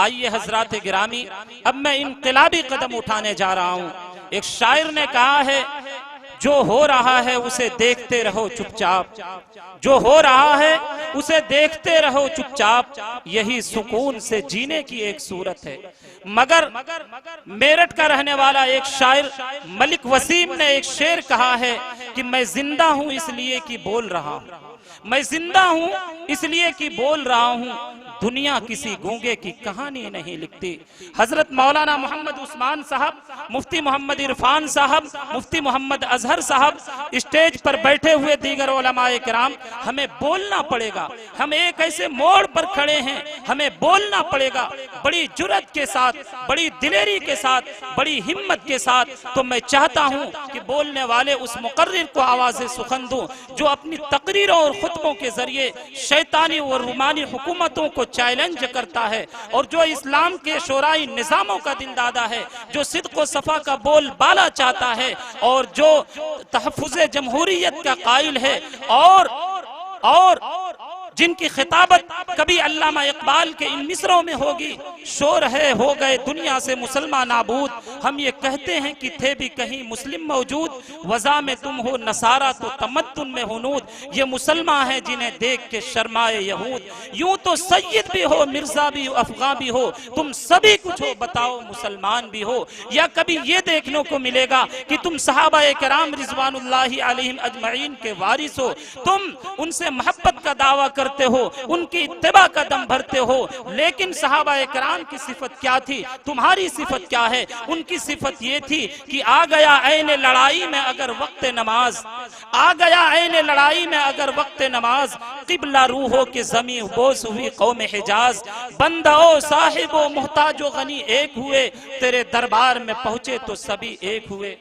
आइए हजरात गिरामी, अब मैं इनकलाबी कदम उठाने जा रहा हूँ। एक शायर ने कहा है, जो हो रहा है उसे देखते रहो चुपचाप, जो हो रहा है उसे देखते रहो चुपचाप, यही सुकून से जीने की एक सूरत है। मगर मेरठ का रहने वाला एक शायर मलिक वसीम ने एक शेर कहा है कि मैं जिंदा हूं इसलिए कि बोल रहा हूं, मैं जिंदा हूं इसलिए कि बोल रहा हूं, दुनिया किसी गूंगे की कहानी नहीं लिखती। हजरत मौलाना मोहम्मद उस्मान साहब, मुफ्ती मोहम्मद इरफान साहब, मुफ्ती मोहम्मद अजहर साहब स्टेज पर बैठे हुए, दीगर उलमाए किराम, हमें बोलना पड़ेगा। हम एक ऐसे मोड़ पर खड़े हैं, हमें बोलना पड़ेगा बड़ी जुर्रत के साथ, बड़ी दिलेरी के साथ, बड़ी हिम्मत के साथ। तो मैं चाहता हूं कि बोलने वाले उस मुकर्रिर को आवाज़े सुखन दूं जो अपनी तकरीरों और खुतबों के जरिए शैतानी और रूमानी हुकूमतों को चैलेंज करता है, और जो इस्लाम के शोराई निजामों का दिनदादा है, जो सिद्क व सफा का बोल बाला चाहता है, और जो तहफ़्फ़ुज़े जमहूरियत का कायल है, और जिनकी खिताबत कभी अल्लामा इकबाल के इन मिसरों में होगी, शोर है हो गए दुनिया से मुसलमान नाबूद, हम ये कहते हैं कि थे भी कहीं मुस्लिम मौजूद, वज़ा में तुम हो नसारा तो तमद्दुन में हुनूद, ये मुसलमान है जिन्हें देख के शर्माए यहूद। यूं तो सैयद भी हो, मिर्जा भी हो, अफगां भी हो, तुम सभी कुछ हो, बताओ मुसलमान भी हो। या कभी ये देखने को मिलेगा कि तुम सहाबाए किराम रिज़वानुल्लाहि अलैहिम अजमईन के वारिस हो, तुम उनसे मोहब्बत का दावा करते हो, उनकी इत्तिबा का दम भरते हो, लेकिन सहाबाए किराम की सिफत क्या थी, तुम्हारी सिफत क्या है? उनकी सिफत ये थी कि आ गया ऐने लड़ाई में अगर वक्त नमाज, आ गया ऐने लड़ाई में अगर वक्त नमाज, किबला रूहो के जमी बोस हुई कौम हिजाज, बंदाओ साहिबो मुहताजो गनी एक हुए, तेरे दरबार में पहुंचे तो सभी एक हुए।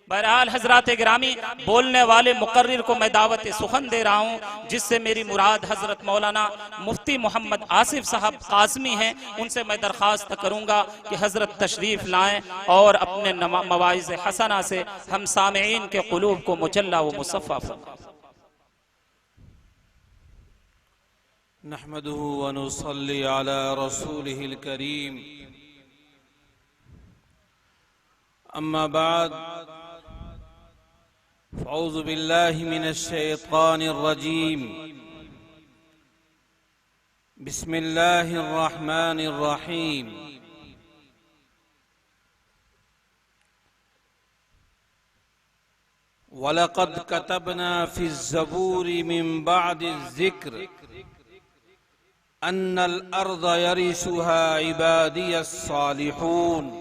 बहरहाल हजरात गिरामी, बोलने वाले मुकर्रिर को मैं दावत सुखन दे रहा हूँ, जिससे मेरी मुराद हजरत मौलाना मुफ्ती मोहम्मद आसिफ साहब कासमी हैं। उनसे मैं दरख्वास्त करूँगा कि हजरत तशरीफ़ लाएँ और अपने मवाइज़ हसना से हम सामईन के क़ुलूब को मुजल्ला व मुसफ़्फ़ा फरमाएं। नहमदुहु व नुसल्ली अला रसूलिहिल करीम, अम्मा बाद, फ़अऊज़ु बिल्लाहि मिनश शैतानिर रजीम, बिस्मिल्लाहिर रहमानिर रहीम। वलक़द कतबना फ़िज़्ज़बूरि मिन बअदिज़्ज़िक्र अन्नल अर्ज़ यरिसुहा इबादियस सालिहून।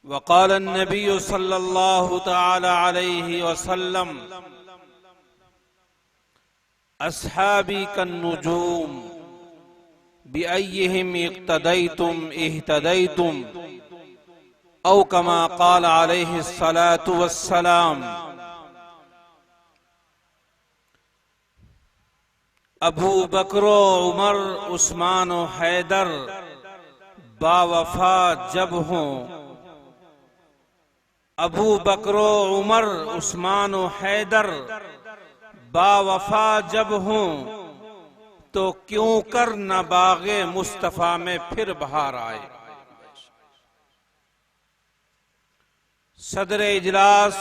वक़ाल नबी सल्लल्लाहु तआला अलैहि वसल्लम अस्हाबी कन्नुजूम बिअय्यिहिम इक़्तदैतुम इह्तदैतुम औ कमा क़ाल अलैहि सलातु वस्सलाम। अबू बकर, उमर, उस्मान और हैदर बावफा जब हों, अबू बकर, उमर, उस्मान और हैदर बावफा जब हों, तो क्यों कर न बाग़े मुस्तफ़ा में फिर बहार आए। सदर इजलास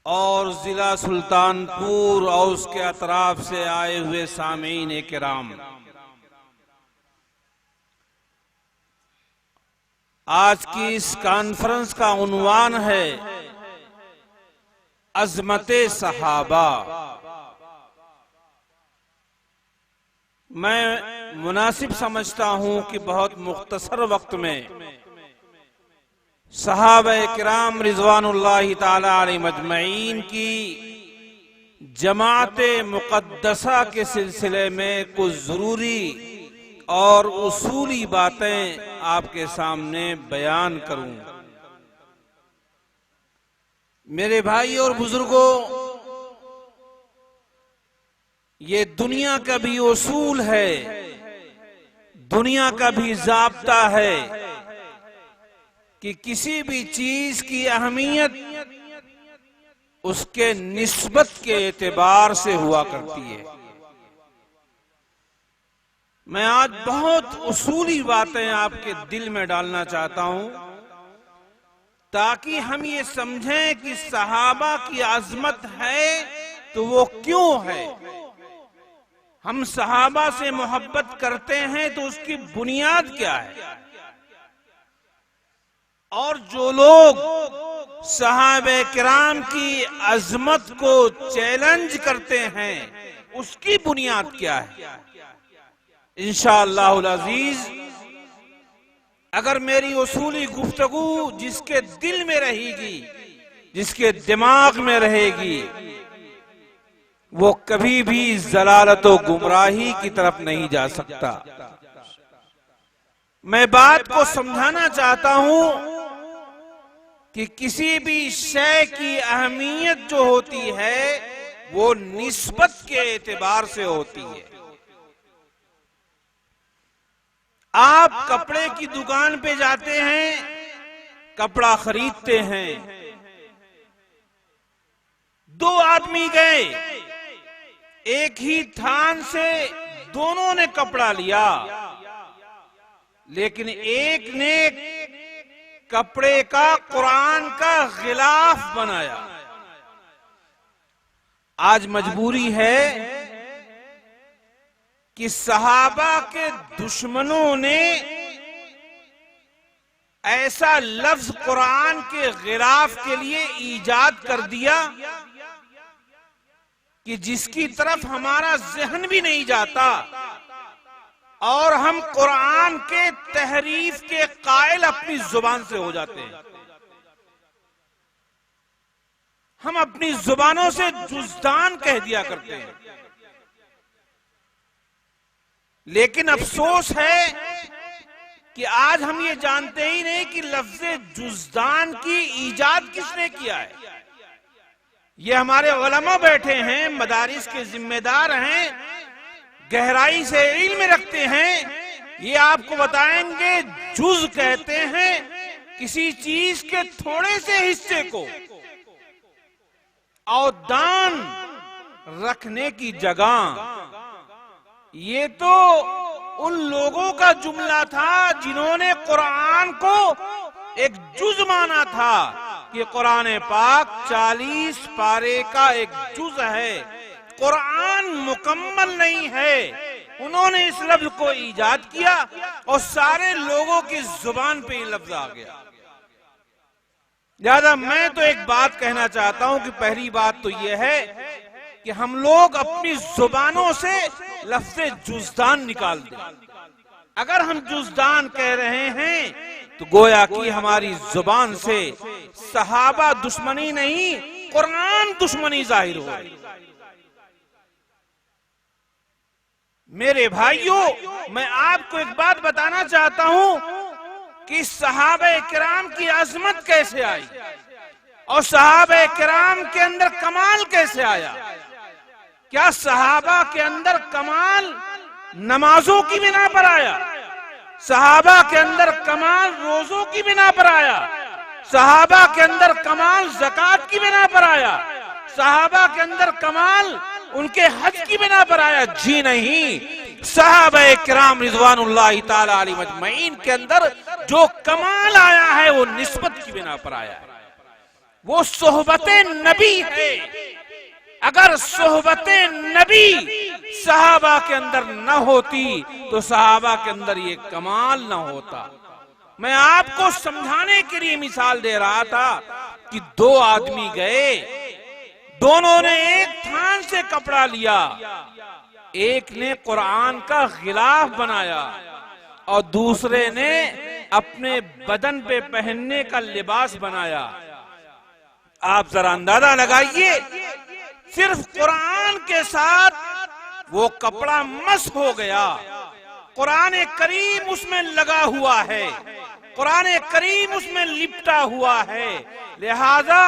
और जिला सुल्तानपुर और उसके अतराफ से आए हुए सामीन किराम, आज की इस कॉन्फ्रेंस का उन्वान है अज़मते सहाबा। मैं मुनासिब समझता हूं कि बहुत मुख्तसर वक्त में सहाबाए किराम रिज़वानुल्लाहि ताला अलैहिम अजमईन की जमाते मुक़द्दसा के सिलसिले में कुछ ज़रूरी और उसूली बातें आपके सामने बयान करूं। मेरे भाई और बुजुर्गों, ये दुनिया का भी उसूल है, दुनिया का भी ज़ाब्ता है कि किसी भी चीज की अहमियत उसके निस्बत के एतबार से हुआ करती है। मैं आज बहुत उसूली बातें आपके दिल में डालना चाहता हूं, ताकि हम ये समझें कि सहाबा की अजमत है तो वो क्यों है। हम सहाबा से मोहब्बत करते हैं तो उसकी बुनियाद क्या है। और जो लोग सहाबे किराम की अजमत को चैलेंज करते हैं, उसकी बुनियाद क्या है। इंशाअल्लाहुल अजीज, अगर मेरी उसूली गुफ्तगू जिसके दिल में रहेगी, जिसके दिमाग में रहेगी, वो कभी भी जलालत और गुमराही की तरफ नहीं जा सकता। मैं बात को समझाना चाहता हूं कि किसी भी शय की अहमियत जो होती है वो निस्बत के एतबार से होती है। आप कपड़े की दुकान पे जाते हैं, कपड़ा खरीदते हैं, दो आदमी गए, एक ही थान से दोनों ने कपड़ा लिया, लेकिन एक ने कपड़े का कुरान का गिलाफ बनाया। आज मजबूरी है कि सहाबा के दुश्मनों ने ऐसा लफ्ज कुरान के गिलाफ के लिए ईजाद कर दिया कि जिसकी तरफ हमारा जहन भी नहीं जाता, और हम कुरान के तहरीफ के कायल अपनी जुबान से हो जाते हैं। हम अपनी जुबानों से जुज़दान कह दिया करते हैं। लेकिन अफसोस है कि आज हम ये जानते ही नहीं कि लफ्ज़ जुज़दान की ईजाद किसने किया है। ये हमारे उलमा बैठे हैं, मदारिस के जिम्मेदार हैं, गहराई से इल्म रखते हैं। ये आपको बताएंगे जुज कहते हैं किसी चीज के थोड़े से हिस्से को, और दान रखने की जगह। ये तो उन लोगों का जुमला था जिन्होंने कुरान को एक जुज माना था कि कुरान पाक 40 पारे का एक जुज है, कुरान मुकम्मल नहीं है। उन्होंने इस लफ्ज को ईजाद किया और सारे लोगों की जुबान पे ये लफ्ज आ गया। लिहाजा मैं तो एक बात कहना चाहता हूं कि पहली बात तो ये है कि हम लोग अपनी जुबानों से लफ्ज जुज़दान निकाल दें। अगर हम जुज़दान कह रहे हैं तो गोया कि हमारी जुबान से सहाबा दुश्मनी नहीं, कुरान दुश्मनी जाहिर हो रही। मेरे भाइयों, मैं आपको एक बात बताना चाहता हूं कि सहाबा किराम की अजमत कैसे आई और सहाबा किराम के अंदर कमाल कैसे आया। क्या सहाबा के अंदर कमाल नमाजों की बिना पर आया? सहाबा के अंदर कमाल रोजों की बिना पर आया? सहाबा के अंदर कमाल ज़कात की बिना पर आया? सहाबा के अंदर कमाल उनके हज की बिना पर आया? जी नहीं। सहाबा किराम रिज़वानुल्लाहि ताला अलैहिम अजमईन के अंदर जो कमाल आया है वो निस्बत की बिना पर आया है, वो सोहबते नबी है। अगर सोहबते नबी सहाबा के अंदर न होती तो सहाबा के अंदर ये कमाल न होता। मैं आपको समझाने के लिए मिसाल दे रहा था कि दो आदमी गए, दोनों ने एक थान से कपड़ा लिया, एक ने कुरान का गिलाफ बनाया और दूसरे ने अपने बदन पे पहनने का लिबास बनाया। आप जरा अंदाजा लगाइए, सिर्फ कुरान के साथ वो कपड़ा मस हो गया, कुरान करीम उसमें लगा हुआ है, कुरान करीम उसमें लिपटा हुआ है। लिहाजा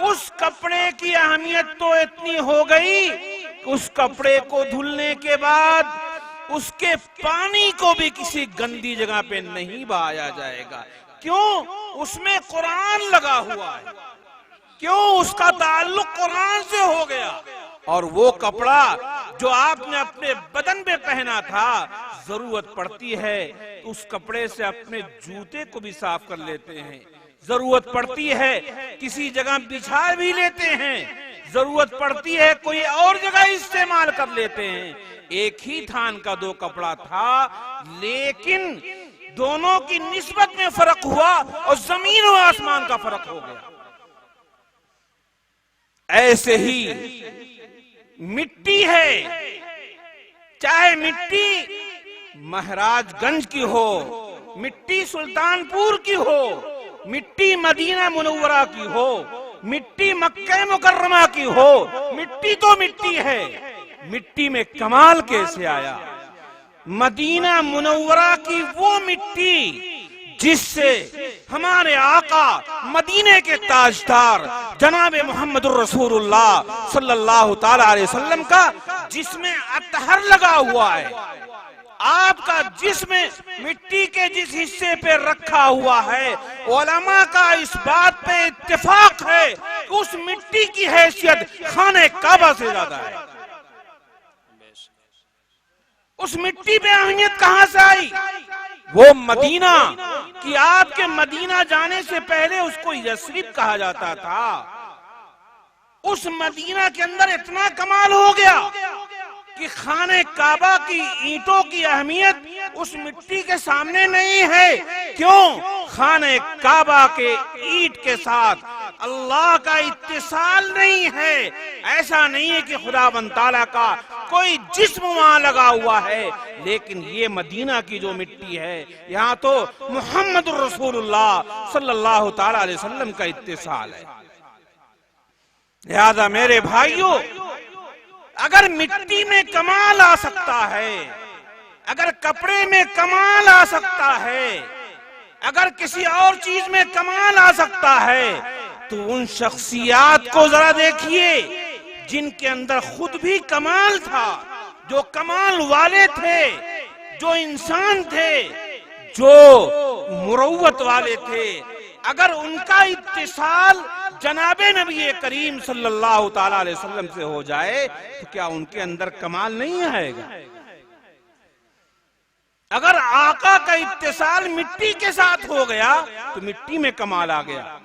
उस कपड़े की अहमियत तो इतनी हो गई कि उस कपड़े को धुलने के बाद उसके पानी को भी किसी गंदी जगह पे नहीं बहाया जाएगा। क्यों? उसमें कुरान लगा हुआ है। क्यों? उसका ताल्लुक कुरान से हो गया। और वो कपड़ा जो आपने अपने बदन पे पहना था, जरूरत पड़ती है तो उस कपड़े से अपने जूते को भी साफ कर लेते हैं, जरूरत पड़ती है किसी जगह बिछा भी लेते हैं, जरूरत पड़ती है कोई और जगह इस्तेमाल कर लेते हैं। एक ही थान का दो कपड़ा था, लेकिन दोनों की निस्बत में फर्क हुआ और जमीन और आसमान का फर्क हो गया। ऐसे ही मिट्टी है, चाहे मिट्टी महाराजगंज की हो, मिट्टी सुल्तानपुर की हो, मिट्टी मदीना मुनव्वरा की हो, मिट्टी मक्का मुकर्रमा की हो, मिट्टी तो मिट्टी है। मिट्टी में कमाल कैसे आया? मदीना मुनव्वरा की वो मिट्टी जिससे हमारे आका मदीने के ताजदार जनाब मोहम्मदुर रसूलुल्लाह सल्लल्लाहु ताला अलैहि वसल्लम का जिसमें अतहर लगा हुआ है, आपका जिस्म मिट्टी के जिस हिस्से पे रखा हुआ है, उलमा का इस बात पे इत्तेफाक है कि उस मिट्टी की हैसियत खाने काबा से ज्यादा है। उस मिट्टी पे अहमियत कहां से आई? वो मदीना कि आपके मदीना जाने से पहले उसको यस्रिब कहा जाता था। उस मदीना के अंदर इतना कमाल हो गया कि खाने काबा की ईंटों की अहमियत उस मिट्टी के सामने नहीं है। क्यों? खाने काबा के ईंट के साथ अल्लाह का इत्तिसाल नहीं है। ऐसा नहीं है कि खुदावंद ताला का कोई जिस्म वहां लगा हुआ है, लेकिन ये मदीना की जो मिट्टी है, यहाँ तो मुहम्मद रसूलुल्लाह सल्लल्लाहु ताला अलैहि वसल्लम का इत्तिसाल है। लिहाजा मेरे भाइयों, अगर मिट्टी में कमाल आ सकता है, अगर कपड़े में कमाल आ सकता है, अगर किसी और चीज में कमाल आ सकता है, तो उन शख्सियात को जरा देखिए जिनके अंदर खुद भी कमाल था, जो कमाल वाले थे, जो इंसान थे, जो मुरव्वत वाले थे। अगर उनका इत्तिसाल जनाबे नबी करीम सल्लल्लाहु ताला अलैहि वसल्लम से हो जाए तो क्या उनके अंदर कमाल नहीं आएगा? अगर आका का इत्तिसाल मिट्टी के साथ हो गया तो मिट्टी में कमाल आ गया।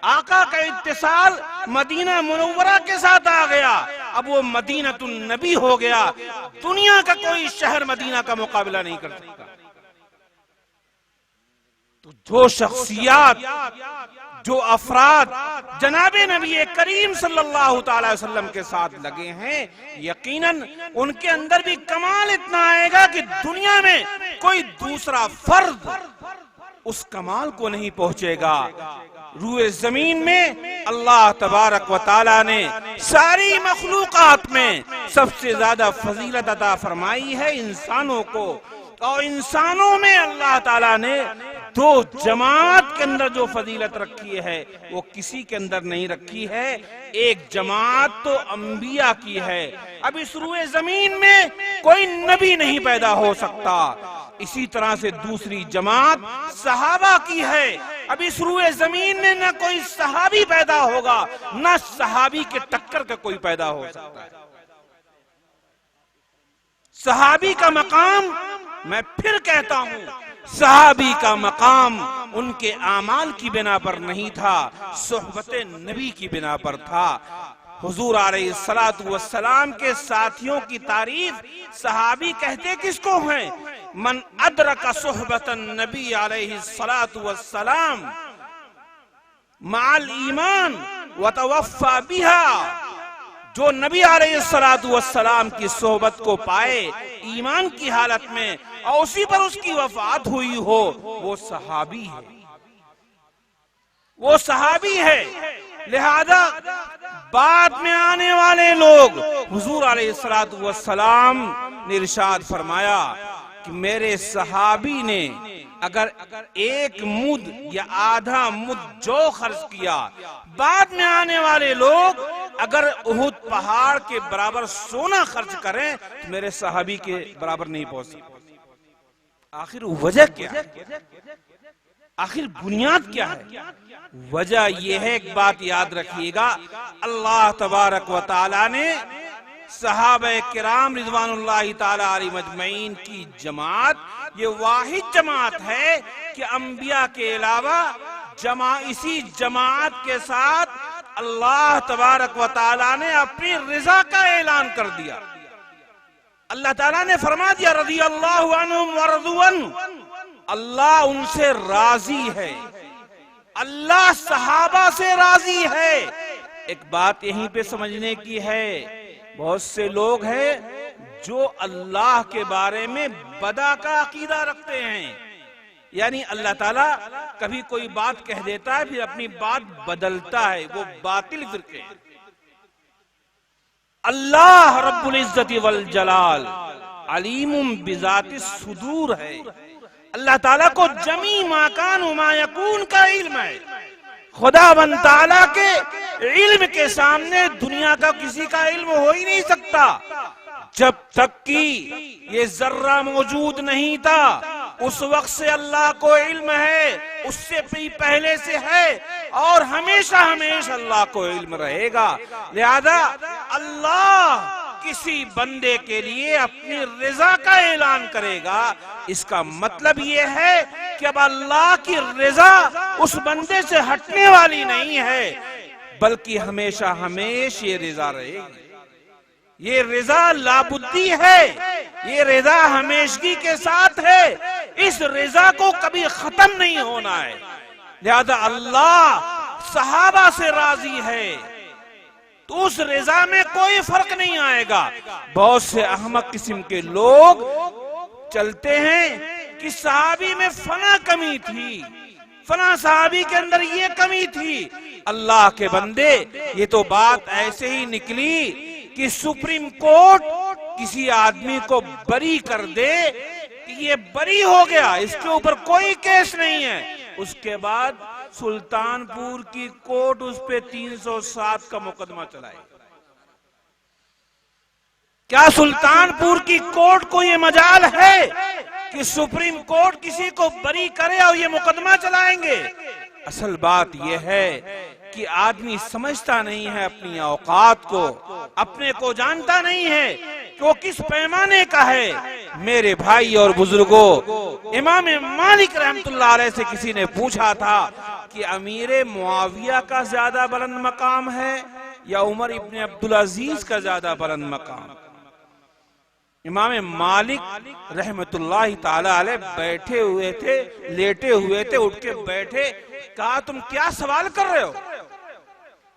आका का इत्तिसाल मदीना मुनव्वरा के साथ आ गया, अब वो मदीनतुन नबी हो गया। दुनिया का कोई शहर मदीना का मुकाबला नहीं कर सकता। तो जो शख्सियात, जो अफराद जनाबे नबी करीम सल्लल्लाहु ताला अलैहि वसल्लम के साथ लगे हैं, यकीनन उनके अंदर भी कमाल इतना आएगा कि दुनिया में कोई दूसरा फर्द उस कमाल को नहीं पहुंचेगा। रूए जमीन में अल्लाह तबारक व ताला ने सारी मखलूकात में सबसे ज्यादा फजीलत अता फरमाई है इंसानों को, और इंसानों में अल्लाह ताला ने दो जमात के अंदर जो फजीलत रखी है वो किसी के अंदर नहीं रखी है। एक जमात तो अंबिया की है। अब इस रूए जमीन में कोई नबी नहीं पैदा हो सकता। इसी तरह से दूसरी जमात सहाबा की है। अब इस रूए जमीन में न कोई सहाबी पैदा होगा, न सहाबी के टक्कर का कोई पैदा हो सकता है। सहाबी का मकाम, मैं फिर कहता हूं, सहाबी का मकाम उनके आमाल की बिना पर नहीं था, सोहबते नबी की बिना पर था। हुजूर अलैहिस्सलातु वस्सलाम के साथियों की तारीफ सहाबी कहते किसको हैं? मन अदरका सोहबतन नबी अलैहिस्सलातु वस्सलाम माल ईमान व तवफ्फा बिहा, जो नबी अलैहिस्सलातु वस्सलाम की सोहबत को पाए ईमान की हालत में और उसी पर उसकी वफात हुई हो, वो सहाबी है, वो सहाबी है। लिहाजा बाद में आने वाले लोग, हुजूर अलैहिस्सलातु वस्सलाम ने इरशाद फरमाया कि मेरे सहाबी ने अगर एक मुद या आधा मुद जो खर्च किया, बाद में आने वाले लोग अगर उहुद पहाड़ के बराबर सोना खर्च करें तो मेरे सहाबी के बराबर नहीं पहुंच सकते। आखिर वजह क्या है? आखिर बुनियाद क्या है? वजह यह है, एक बात याद रखिएगा, अल्लाह तबारक व ताला ने सहाबा किराम रिज़वानुल्लाहि ताला अलैहिम अजमईन की जमात ये वाहिद जमात है कि अंबिया के अलावा इसी जमात के साथ अल्लाह तबारक व ताला ने अपनी रिजा का ऐलान कर दिया। अल्लाह ताला ने फरमा दिया रज़ियल्लाहु अन्हुम व रज़ू अन्हु, अल्लाह उनसे राजी है, अल्लाह सहाबा से राजी है। एक बात यहीं पे समझने की है, बहुत से लोग हैं जो अल्लाह के बारे में बदा का अकीदा रखते हैं, यानी अल्लाह ताला कभी कोई बात कह देता है फिर अपनी बात बदलता है, वो बातिल फिरके हैं। अल्लाह रब्बुल इज्जति वल जलाल अलीमुम बिजातिस सुदूर है। अल्लाह ताला को जमी माकान मा यकून का इल्म है। खुदावंद ताला के इल्म के सामने दुनिया का किसी का इल्म हो ही नहीं सकता। जब तक कि ये जर्रा मौजूद नहीं था उस वक्त से अल्लाह को इल्म है, उससे भी पहले से है और हमेशा हमेशा अल्लाह को इल्म रहेगा। लिहाजा अल्लाह किसी बंदे के लिए अपनी रिजा का ऐलान करेगा, इसका मतलब ये है कि अब अल्लाह की रिजा उस बंदे से हटने वाली नहीं है, बल्कि हमेशा हमेशा ये रिजा रहेगी। ये रिजा लाबुद्दी है, ये रिजा हमेशगी के साथ है, इस रिजा को कभी खत्म नहीं होना है। लिहाजा अल्लाह सहाबा से राजी है तो उस रिजा में कोई फर्क नहीं आएगा। बहुत से अहमक किस्म के लोग चलते हैं कि सहाबी में फना कमी थी, फना सहाबी के अंदर ये कमी थी। अल्लाह के बंदे, ये तो बात ऐसे ही निकली कि सुप्रीम कोर्ट किसी आदमी को बरी कर दे कि ये बरी हो गया, इसके ऊपर कोई केस नहीं है। उसके बाद सुल्तानपुर की कोर्ट उस पे 307 का मुकदमा चलाए। क्या सुल्तानपुर की कोर्ट को ये मजाल है कि सुप्रीम कोर्ट किसी को बरी करे और ये मुकदमा चलाएंगे? असल बात यह है कि आदमी समझता नहीं है अपनी औकात को, अपने को जानता नहीं है कि वो किस पैमाने का है। मेरे भाई और बुजुर्गों, इमाम मालिक रहमतुल्लाह अलैह से किसी ने पूछा था कि अमीर मुआविया का ज्यादा बुलंद मकाम है या उमर इब्न अब्दुल अजीज का ज्यादा बुलंद मकाम? इमाम मालिक रहमतुल्लाह ताला अलैह बैठे हुए थे, लेटे हुए थे, उठ के बैठे, कहा तुम क्या सवाल कर रहे हो?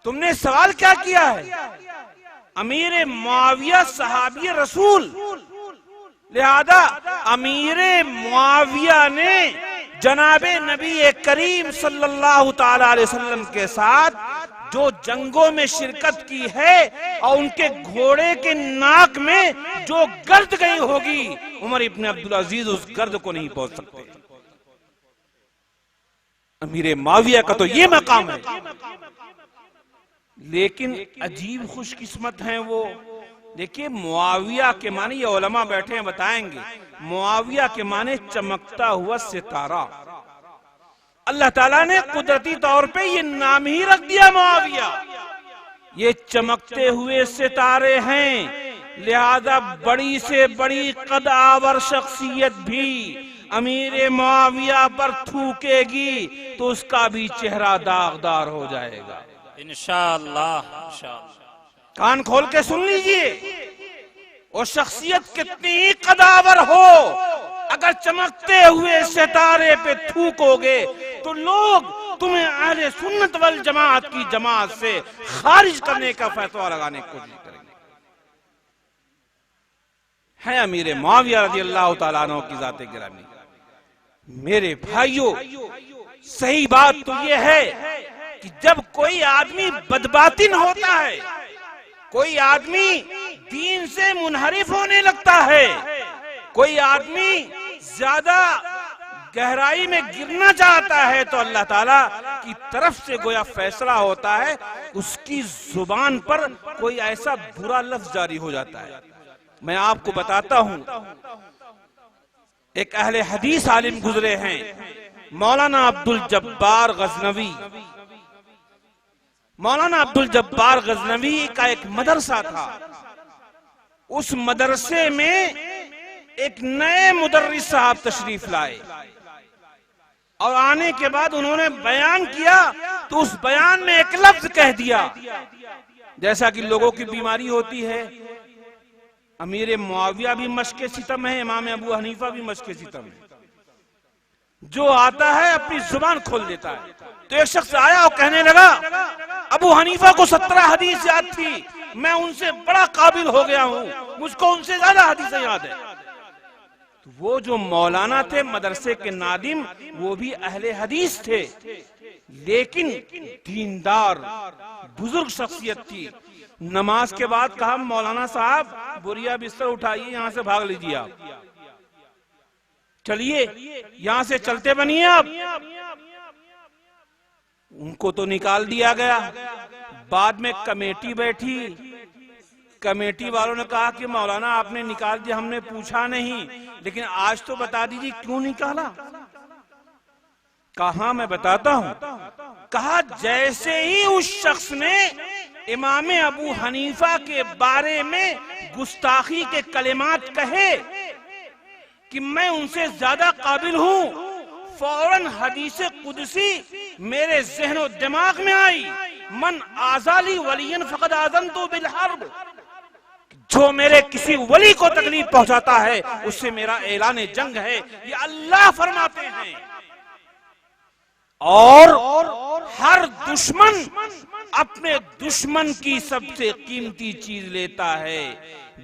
तुमने सवाल क्या किया है? अमीर मुआविया सहाबी रसूल, लिहाजा अमीर मुआविया ने जनाबे नबी करीम सल्लल्लाहु ताला अलैहि वसल्लम के साथ जो जंगों में शिरकत की है और उनके घोड़े के नाक में जो गर्द गई होगी, उमर इब्न अब्दुल अजीज उस गर्द को नहीं पहुंच सकते। अमीर मुआविया का तो ये मकाम है। लेकिन अजीब खुशकिस्मत हैं वो। देखिए, मुआविया के माने, ये उलमा बैठे हैं बताएंगे, मुआविया के माने चमकता हुआ सितारा। अल्लाह ताला ने कुदरती तौर पे ये नाम ही रख दिया मुआविया। ये चमकते हुए सितारे हैं, लिहाजा बड़ी से बड़ी कदावर शख्सियत भी अमीर मुआविया पर थूकेगी तो उसका भी चेहरा दागदार हो जाएगा इंशाअल्लाह। इंशाअल्लाह कान खोल के सुन लीजिए, वो शख्सियत कितनी ही कदावर हो, अगर चमकते हुए सितारे पे थूकोगे तो लोग तुम्हें अहले सुन्नत वल जमात की जमात से खारिज करने का फैसला लगाने की कोशिश करेंगे। है अमीर मुआविया रज़ियल्लाहु ताला अन्हु की ज़ाते गिरामी। मेरे भाइयों, सही बात तो यह है कि जब कोई आदमी बदबातिन होता है, कोई आदमी दीन से मुनहरिफ होने लगता है, कोई आदमी ज्यादा गहराई में गिरना चाहता है, तो अल्लाह ताला की तरफ से गोया फैसला होता है, उसकी जुबान पर कोई ऐसा बुरा लफ्ज जारी हो जाता है। मैं आपको बताता हूं, एक अहले हदीस आलिम गुजरे हैं, मौलाना अब्दुल जब्बार गजनवी। मौलाना अब्दुल जब्बार गजनवी का एक मदरसा था, उस मदरसे में एक नए मुदर्रिस साहब तशरीफ लाए और आने के बाद उन्होंने बयान किया तो उस बयान में एक लफ्ज कह दिया, जैसा कि लोगों की बीमारी होती है। अमीर मुआविया भी मश्क सितम है, इमाम अबू हनीफा भी मश्क सितम है। जो आता है अपनी जुबान खोल देता है। तो एक शख्स आया और कहने लगा, अबू हनीफा को 17 हदीस याद थी, मैं उनसे बड़ा काबिल हो गया हूं, मुझको उनसे ज्यादा हदीसें याद है। तो वो जो मौलाना थे मदरसे के नादिम, वो भी अहले हदीस थे, लेकिन दीनदार बुजुर्ग शख्सियत थी। नमाज के बाद कहा, मौलाना साहब बोरिया बिस्तर उठाइए, यहां से भाग लीजिए, आप चलिए, यहां से चलते बनिए आप। उनको तो निकाल दिया गया। बाद में कमेटी बैठी, कमेटी वालों ने कहा कि मौलाना आपने निकाल दिया, हमने पूछा नहीं, लेकिन आज तो बता दीजिए क्यों निकाला। कहा मैं बताता हूं। कहा जैसे ही उस शख्स ने इमाम अबू हनीफा के बारे में गुस्ताखी के कलिमात कहे कि मैं उनसे ज्यादा काबिल हूं, फौरन हदीस कुदसी मेरे ज़हन दिमाग में आई, मन आजाली वलियन फकद आज़म तो बिल हर्ब, जो मेरे किसी वली को तकलीफ पहुंचाता है उससे मेरा ऐलान जंग है, ये अल्लाह फरमाते हैं। और हर दुश्मन अपने दुश्मन की सबसे कीमती चीज लेता है।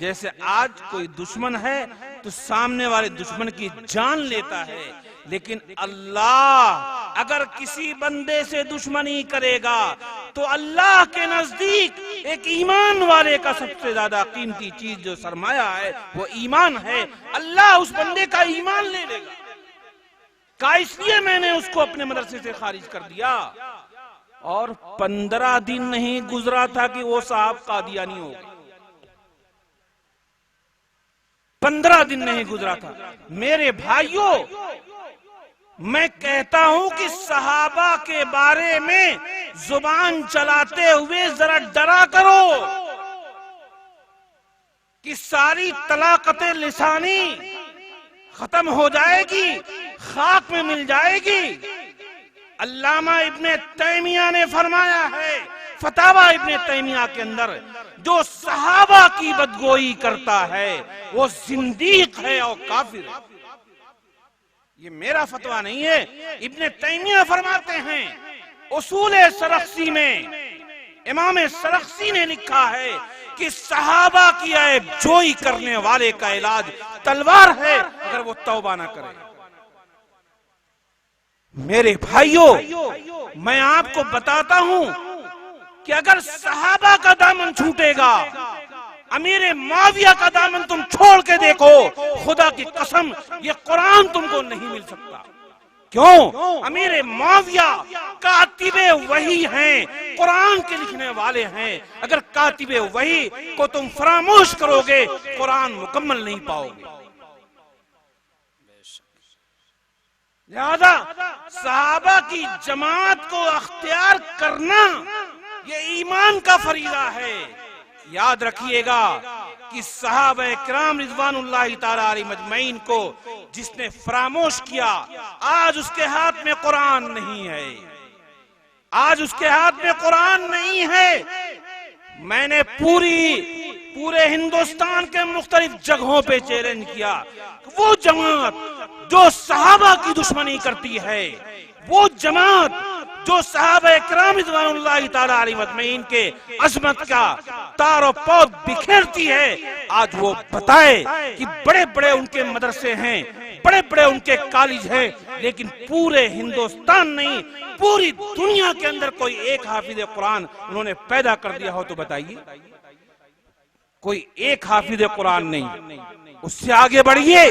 जैसे आज कोई दुश्मन है तो सामने वाले दुश्मन की जान लेता है, लेकिन अल्लाह अगर किसी बंदे से दुश्मनी करेगा तो अल्लाह के नजदीक एक ईमान वाले का सबसे ज्यादा कीमती चीज जो सरमाया है वो ईमान है। अल्लाह उस बंदे का ईमान ले लेगा। का इसलिए मैंने उसको अपने मदरसे से खारिज कर दिया। और 15 दिन नहीं गुजरा था कि वो साहब कादियानी हो गए। 15 दिन नहीं गुजरा था। मेरे भाइयों, मैं कहता हूं कि सहाबा के बारे में जुबान चलाते हुए जरा डरा करो कि सारी तलाकते लिसानी खत्म हो जाएगी, खाक में मिल जाएगी। अल्लामा इब्ने तैमिया ने फरमाया है फतावा इब्ने तैमिया के अंदर, जो सहाबा की बदगोई करता है वो जिंदीक है और काफिर है। ये मेरा फतवा नहीं है, इब्ने तैमिया फरमाते हैं। उसूल सरख्सी में इमाम सरख्सी ने लिखा है कि सहाबा की ऐब जोई करने वाले का इलाज तलवार है, अगर वो तौबा ना करे। मेरे भाइयों, मैं आपको बताता हूं कि अगर सहाबा का दामन छूटेगा, अमीर मुआविया का दामन तुम छोड़ के देखो, खुदा की कसम ये कुरान तुमको नहीं मिल सकता। क्यों? अमीर मुआविया कातिबे वही हैं, कुरान के लिखने वाले हैं। अगर कातिबे वही को तुम फरामोश करोगे, कुरान मुकम्मल नहीं पाओगे। लिहाजा सहाबा की जमात को अख्तियार करना ये ईमान का फरीदा है। याद रखिएगा कि सहाबा किराम रिज़वानुल्लाहि ताला अलैहिम मजमईन को जिसने फरामोश किया, आज उसके हाथ में कुरान नहीं है। आज उसके हाथ में कुरान नहीं है। मैंने पूरे हिंदुस्तान के मुख्तलिफ जगहों पे चैलेंज किया, वो जमात जो सहाबा की दुश्मनी करती है, वो जमात जो सहाबा किराम रिज़वानुल्लाहि ताला अलैहिम अजमईन के अज़मत का तारो पौध बिखेरती है, आज वो बताए कि बड़े बड़े उनके मदरसे हैं, बड़े बड़े उनके कॉलेज हैं, लेकिन पूरे हिंदुस्तान नहीं, पूरी दुनिया के अंदर कोई एक हाफिज कुरान उन्होंने पैदा कर दिया हो तो बताइए। कोई एक हाफिज कुरान नहीं। उससे आगे बढ़िए,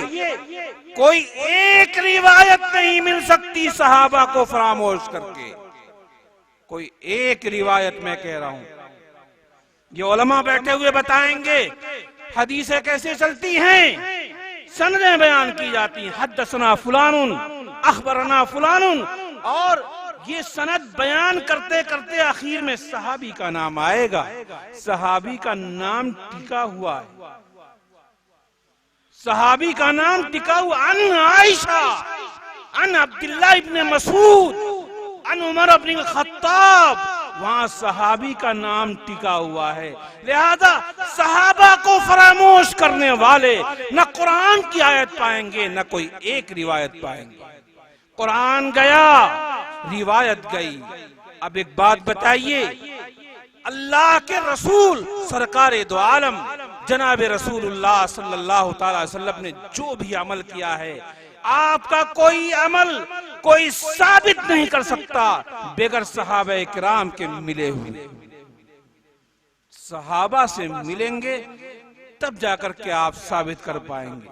कोई एक रिवायत नहीं मिल सकती सहाबा को फरामोश करके। कोई एक रिवायत मैं कह रहा हूं, ये उलमा बैठे हुए बताएंगे हदीसें कैसे चलती हैं, सनदें बयान की जाती हैं, हद्दसना फुलानुन अखबरना फुलानुन, और ये सनद बयान करते करते आखिर में सहाबी का नाम आएगा। सहाबी का नाम टिका हुआ है। सहाबी का नाम टिका हुआ अन आयशा, अन अब्दुल्लाह इब्न मसूद, अन उमर इब्न खत्ताब, वहां सहाबी का नाम टिका हुआ है। लिहाजा सहाबा को फरामोश करने वाले न कुरान की आयत पाएंगे न कोई एक रिवायत पाएंगे। कुरान गया, रिवायत गई। अब एक बात बताइए, अल्लाह के रसूल सरकारे दो आलम जनाब रसूलुल्लाह सल्लल्लाहु ताला अलैहि वसल्लम ने जो भी अमल किया है, आपका कोई अमल कोई साबित नहीं कर सकता बेगर सहाबा किराम के मिले हुए। सहाबा से मिलेंगे तब जाकर के आप साबित कर पाएंगे।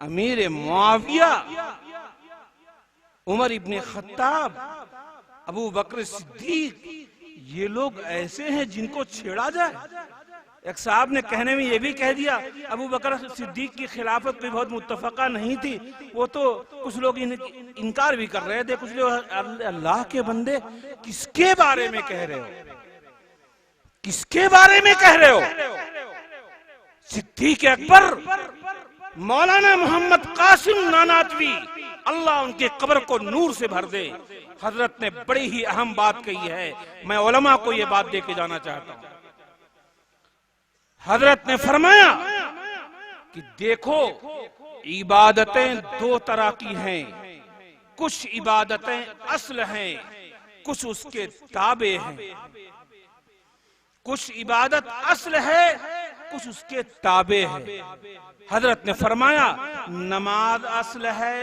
अमीर मुआविया, उमर इब्ने खत्ताब, अबू बकर सिद्दीक, ये लोग ऐसे हैं जिनको छेड़ा जाए। एक साहब ने कहने में ये भी कह दिया अबू बकर सिद्दीक की खिलाफत कोई बहुत मुत्तफका नहीं थी, वो तो कुछ लोग इनकार भी कर रहे थे, कुछ लोग। अल्लाह के बंदे, किसके बारे में कह रहे हो? किसके बारे में कह रहे हो? सिद्दीक अकबर मौलाना मोहम्मद कासिम नानातवी, अल्लाह उनके कब्र को नूर से भर दे, हजरत ने बड़ी ही अहम बात कही है। मैं उलमा को यह बात दे के जाना चाहता हूं। हजरत ने फरमाया कि देखो, इबादतें दो तरह की हैं, कुछ इबादतें असल हैं, कुछ उसके ताबे हैं। कुछ इबादत असल है, कुछ उसके ताबे है। हजरत ने फरमाया नमाज असल है,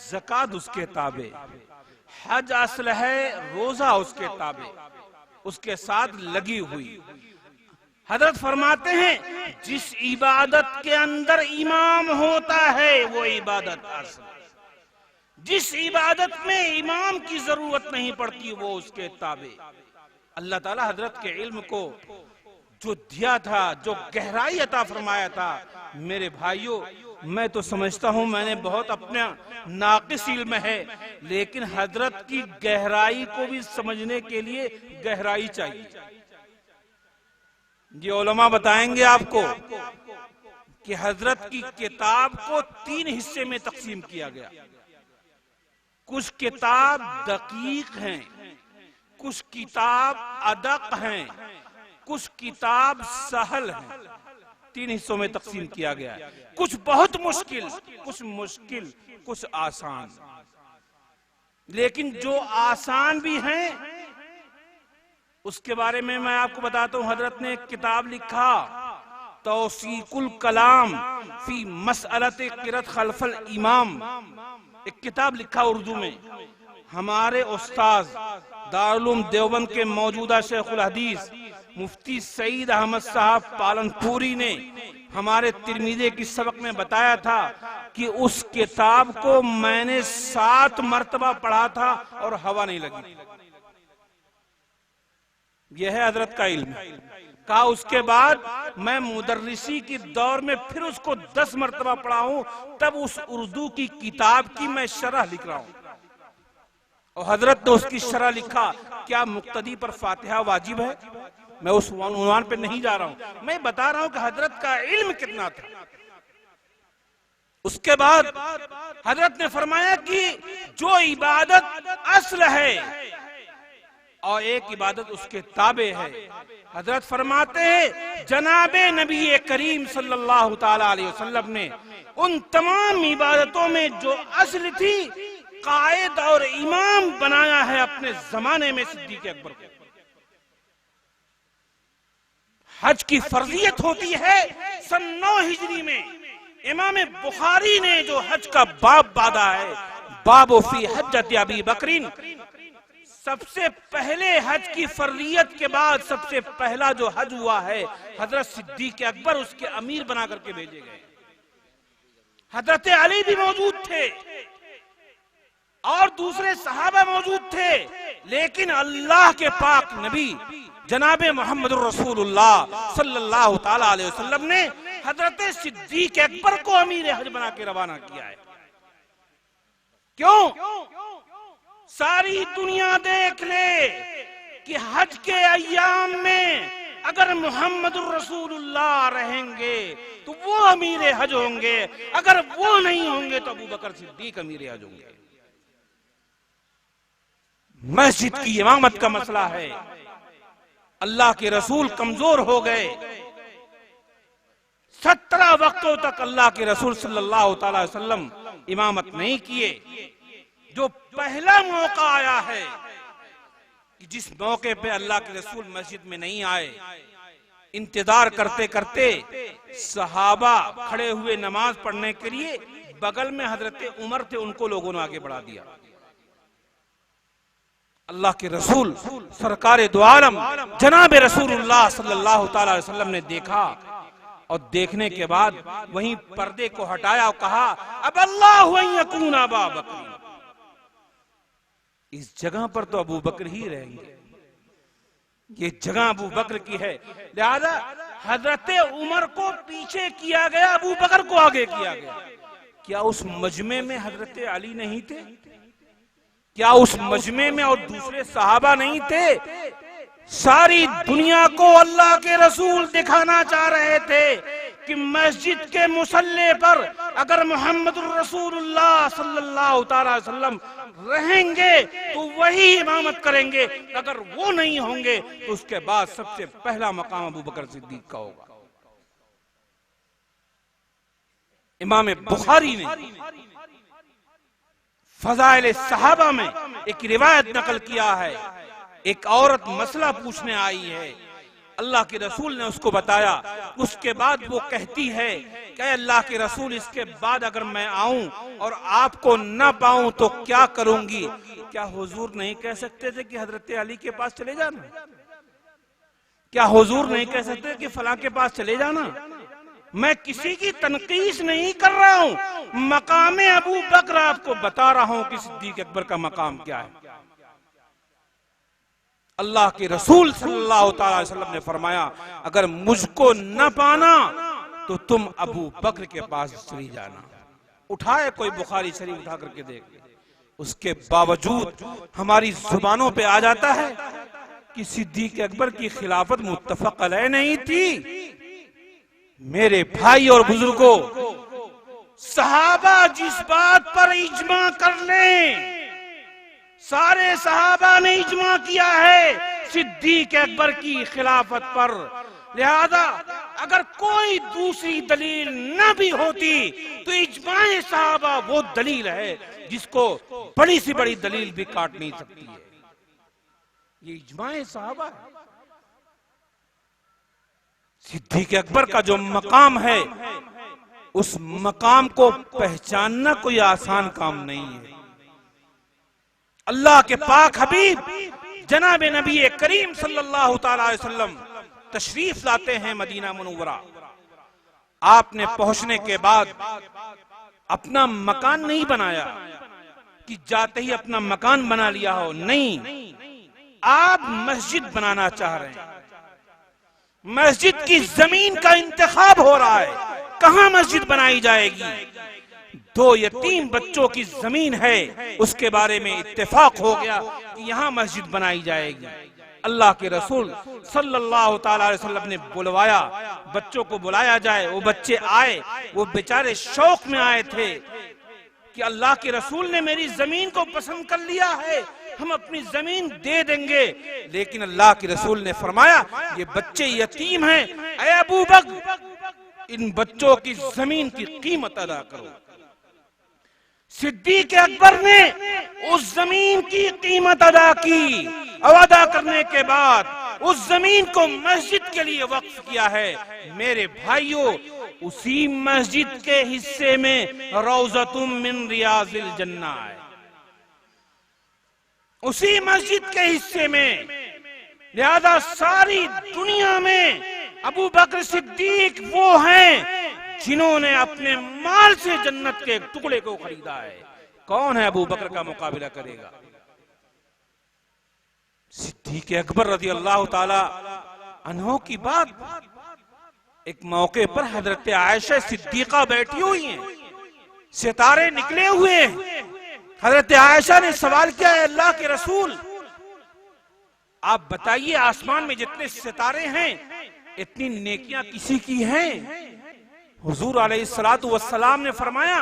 ज़कात उसके ताबे, हज असल है, रोजा उसके ताबे, उसके साथ लगी हुई। हजरत फरमाते हैं जिस इबादत के अंदर इमाम होता है वो इबादत असल, जिस इबादत में इमाम की जरूरत नहीं पड़ती वो उसके ताबे। अल्लाह ताला हजरत के इल्म को जो दिया था, जो गहराई अता फरमाया था, मेरे भाइयों, मैं तो समझता हूं मैंने बहुत अपना नाकिस इल्म है, लेकिन हजरत की गहराई को भी समझने के लिए गहराई चाहिए। ये उलमा बताएंगे आपको कि हजरत की किताब को 3 हिस्से में तकसीम किया गया। कुछ किताब दकीक हैं, कुछ किताब अदक हैं, कुछ किताब सहल हैं। 3 हिस्सों में तकसीम किया गया। कुछ बहुत मुश्किल, कुछ आसान। लेकिन जो आसान भी हैं उसके बारे में मैं आपको बताता हूं। हजरत ने एक किताब लिखा, तौसीकुल कलाम फी मसअलत क़िरात खल्फल इमाम, एक किताब लिखा उर्दू में। हमारे उस्ताद दारुल उलूम देवबंद के मौजूदा शेखुल हदीस मुफ्ती सईद अहमद साहब पालनपुरी ने हमारे तिरमिज़ी की सबक में बताया था कि उस किताब को मैंने 7 मरतबा पढ़ा था और हवा नहीं लगी। यह है हजरत का इल्म। कहा उसके बाद मैं मुदर्रिसी की दौर में फिर उसको 10 मरतबा पढ़ा हूं, तब उस उर्दू की किताब की मैं शरह लिख रहा हूं। और हजरत ने उसकी शरह लिखा, क्या मुक्तदी पर फातिहा वाजिब है? मैं उस उन्वान पे नहीं जा रहा हूं, मैं बता रहा हूं कि हजरत का इल्म कितना था। उसके बाद हजरत ने फरमाया कि जो इबादत असल है और एक इबादत उसके ताबे है। हजरत फरमाते हैं जनाबे नबी करीम सल्लल्लाहु ताला अलैहि वसल्लम ने उन तमाम इबादतों में जो असल थी, कायद और इमाम बनाया है अपने जमाने में सिद्दीक अकबर को। हज की फर्जियत होती है सन 9 हिजरी में। इमाम बुखारी ने जो हज का बाब बांधा है, बाबो फी हज्जत अबी बकरीन, सबसे पहले हज की फर्जियत के बाद सबसे पहला जो हज हुआ है, हजरत सिद्दीक अकबर उसके अमीर बना करके भेजे गए। हजरत अली भी मौजूद थे और दूसरे सहाबा मौजूद थे, लेकिन अल्लाह के पाक नबी जनाबे मोहम्मद रसूलुल्लाह सल्लल्लाहु ताला अलैहि वसल्लम ने हजरत सिद्दीक अकबर को अमीर हज बना के रवाना किया है। क्यों? सारी दुनिया देख ले कि हज के अय्याम में अगर मुहम्मदुर रसूलुल्लाह रहेंगे तो वो अमीर हज होंगे, अगर वो नहीं होंगे तो अबू बकर सिद्दीक अमीर हज होंगे। मस्जिद की इमामत का मसला है। अल्लाह के रसूल कमजोर हो गए, 17 वक्तों तक अल्लाह के रसूल सल्लल्लाहु अलैहि वसल्लम इमामत नहीं किए। जो पहला मौका आया है कि जिस मौके पे अल्लाह के रसूल मस्जिद में नहीं आए, इंतजार करते करते सहाबा खड़े हुए नमाज पढ़ने के लिए, बगल में हजरत उमर थे, उनको लोगों ने आगे बढ़ा दिया। अल्लाह के रसूल सरकार दो आलम जनाब रसूलुल्लाह सल्लल्लाहु अलैहि वसल्लम ने देखा और देखने के बाद वहीं पर्दे को हटाया और कहा, अब अल्लाहु अन यकूना अबा बकर, इस जगह पर तो अबू बकर ही रहेंगे, ये जगह अबू बकर की है। लिहाजा हजरत उमर को पीछे किया गया, अबू बकर को आगे किया गया। क्या उस मजमे में हजरत अली नहीं थे? क्या उस मजमे में और दूसरे सहाबा नहीं थे? सारी दुनिया को अल्लाह के रसूल दिखाना चाह रहे थे कि मस्जिद के मुसल्ले पर अगर मोहम्मद रसूलुल्लाह सल्लल्लाहु अलैहि वसल्लम रहेंगे तो वही इमामत करेंगे, अगर वो नहीं होंगे तो उसके बाद सबसे पहला मकाम अबू बकर सिद्दीक का होगा। इमाम बुखारी ने फजाइल सहाबा में एक रिवायत नकल किया है, एक औरत मसला पूछने आई है, अल्लाह के रसूल ने उसको बताया, उसके बाद वो कहती है कि अल्लाह के रसूल, इसके बाद अगर मैं आऊं और आपको न पाऊं तो क्या करूंगी? क्या हुजूर नहीं कह सकते थे कि हजरत अली के पास चले जाना? क्या हुजूर नहीं कह सकते कि फलां के पास चले जाना? मैं किसी की तनकीस नहीं कर रहा हूं, मकाम अबू बकर आपको बता रहा हूं कि सिद्दीक अकबर का मकाम क्या है। अल्लाह के रसूल सल्लल्लाहु अलैहि वसल्लम ने फरमाया, अगर मुझको न पाना तो तुम अबू बकर के पास चली जाना। उठाए कोई बुखारी शरीफ उठा करके देख, उसके बावजूद हमारी जुबानों पे आ जाता है कि सिद्दीक अकबर की खिलाफत मुत्तफक अलैह नहीं थी। मेरे भाई और बुजुर्गों, सहाबा जिस बात पर इज्मा कर लें, सारे सहाबा ने इज्मा किया है सिद्दीक अकबर की खिलाफत पर। लिहाजा अगर कोई दूसरी दलील न भी होती तो इज्माए सहाबा वो दलील है जिसको बड़ी सी बड़ी दलील भी काट नहीं सकती है। ये इज्माए सहाबा है। सिद्दीक अकबर का जो मकाम है, उस मकाम को पहचानना कोई आसान काम नहीं है। अल्लाह के पाक हबीब जनाब नबी करीम सल्लल्लाहु अलैहि वसल्लम तशरीफ लाते हैं मदीना मुनव्वरा। आपने पहुंचने के बाद अपना मकान नहीं बनाया कि जाते ही अपना मकान बना लिया हो, नहीं, आप मस्जिद बनाना चाह रहे हैं। मस्जिद की जमीन का इंतखाब हो रहा है, कहां मस्जिद बनाई जाएगी। 2 यतीम बच्चों की जमीन है, उसके बारे में इत्तेफाक हो गया कि यहां मस्जिद बनाई जाएगी। अल्लाह के रसूल सल्लल्लाहु अलैहि वसल्लम ने बुलवाया, बच्चों को बुलाया जाए। वो बच्चे आए, वो बेचारे शौक में आए थे कि अल्लाह के रसूल ने मेरी जमीन को पसंद कर लिया है, हम अपनी जमीन दे देंगे। लेकिन अल्लाह के रसूल ने फरमाया, ये बच्चे यतीम हैं, ऐ अबू बकर, इन बच्चों की जमीन की कीमत अदा करो। सिद्दीक अकबर ने उस जमीन की कीमत अदा की और अदा करने के बाद उस जमीन को मस्जिद के लिए वक्फ किया है। मेरे भाइयों, उसी मस्जिद के हिस्से में रौज़तुम मिन रियाज़िल जन्ना है। उसी मस्जिद के हिस्से में, लिहाजा सारी दुनिया में अबू बकर सिद्दीक वो हैं जिन्होंने अपने माल से जन्नत के एक टुकड़े को खरीदा है। कौन है अबू बकर का मुकाबला करेगा? सिद्दीक अकबर रज़ी अल्लाह ताला अन्हो की बात। एक मौके पर हजरत आयशा सिद्दीका बैठी हुई हैं, सितारे निकले हुए हैं। हजरत आयशा ने सवाल किया, है अल्लाह के रसूल, आप बताइए आसमान में जितने सितारे हैं इतनी नेकियां किसी की हैं? हुजूर अलैहिस्सलातु वस्सलाम ने फरमाया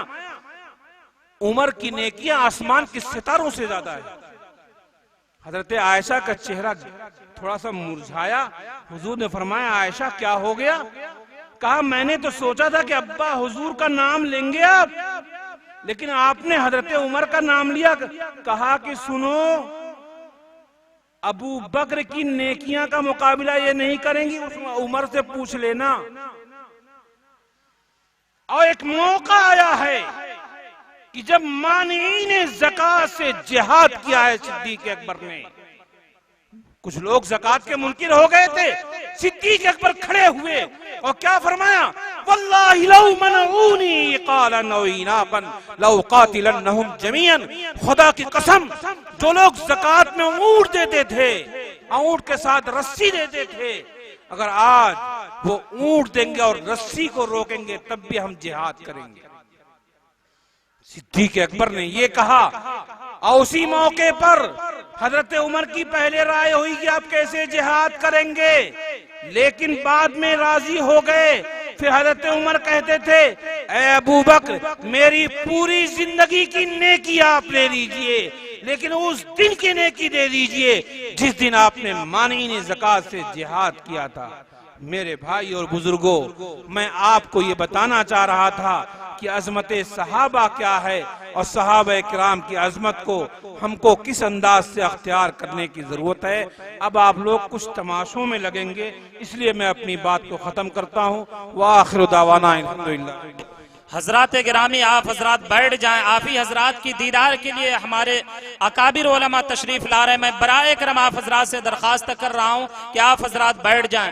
उमर की नेकियां आसमान के सितारों से ज्यादा है। हजरत आयशा का चेहरा थोड़ा सा मुरझाया। हुजूर ने फरमाया आयशा क्या हो गया? कहा मैंने तो सोचा था कि अब्बा हुजूर का नाम लेंगे आप, लेकिन आपने हजरत उमर का नाम लिया। कहा कि सुनो, अबू बकर की नेकियां का मुकाबला ये नहीं करेंगी, उस उमर से पूछ लेना। और एक मौका आया है कि जब मानीन ज़कात से जिहाद किया है सिद्दीक अकबर ने। कुछ लोग ज़कात के मुनकिर हो गए थे, सिद्दीक अकबर खड़े हुए और क्या फरमाया? वल्लाहि लौ मनऊनी क़ाल नवीनाकन लौ क़ातिलन्नहुम जमीअन। खुदा की कसम, जो लोग ज़कात में ऊंट देते थे, ऊंट के साथ रस्सी देते थे, अगर आज वो ऊंट देंगे और रस्सी को रोकेंगे तब भी हम जिहाद करेंगे। सिद्दीक अकबर ने ये कहा और उसी मौके पर हजरत उमर की पहले राय हुई कि आप कैसे जिहाद करेंगे, लेकिन बाद में राजी हो गए। फिर हजरत उमर कहते थे ए अबू बकर, मेरी पूरी जिंदगी की नेकी आप ले लीजिए, लेकिन उस दिन की नेकी दे दीजिए जिस दिन आपने मानीन ज़कात से जिहाद किया था। मेरे भाई और बुजुर्गों, मैं आपको ये बताना चाह रहा था कि अजमत सहाबा क्या है और सहाबा किराम की अजमत को हमको किस अंदाज से अख्तियार करने की जरूरत है। अब आप लोग कुछ तमाशों में लगेंगे, इसलिए मैं अपनी बात को खत्म करता हूँ। व आखिर दावाना अल्हम्दुलिल्लाह। हजरात गिरामी, आप हजरात बैठ जाएं। आप ही हजरात की दीदार के लिए हमारे अकाबिर उलमा तशरीफ ला रहे हैं। मैं बराए करम आप हजरात से दरखास्त कर रहा हूँ कि आप हजरात बैठ जाएं।